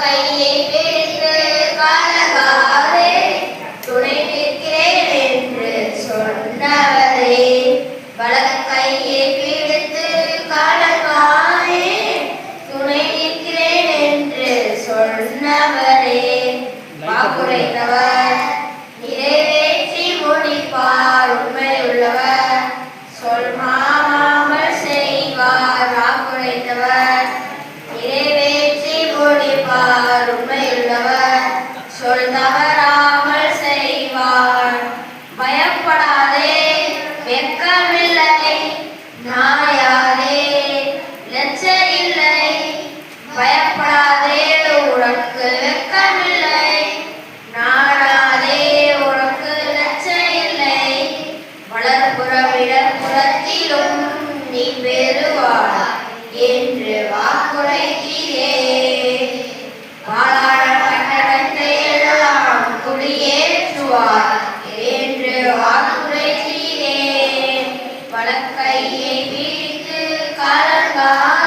கையை பிடித்து காலகாலே துணை நிற்கிறேன் என்று சொன்னவரே, வலக்கையை பிடித்து காலகாலே துணை நிற்கிறேன் என்று சொன்னவரே, வாக்குரைத்தவர் நிறைவேற்றி முடிப்பார், உண்மையுள்ளவர் சொல் மாறாமல் செய்வார். வாக்குரைத்தவர் நிறைவேற்றி முடிப்பார், உண்மையுள்ளவர் சொல் தவறாமல் செய்வார். பயப்படாதே, வெட்கமில்லை, நாயாதே, லட்சையில்லை. பயப்படாதே, உனக்கு வெட்கமில்லை, நாடாதே, உனக்கு லட்சையில்லை. வளர்புறம் இடப்புறத்திலும் நீ பெறுவாய் என்று வாக்குரைத்தீரே. வாழாட பட்டணத்தை எல்லாம் குடியேற்றுவார் என்று வாக்குரைத்தீரே. வலக்கையை பிடித்து கலங்காதே,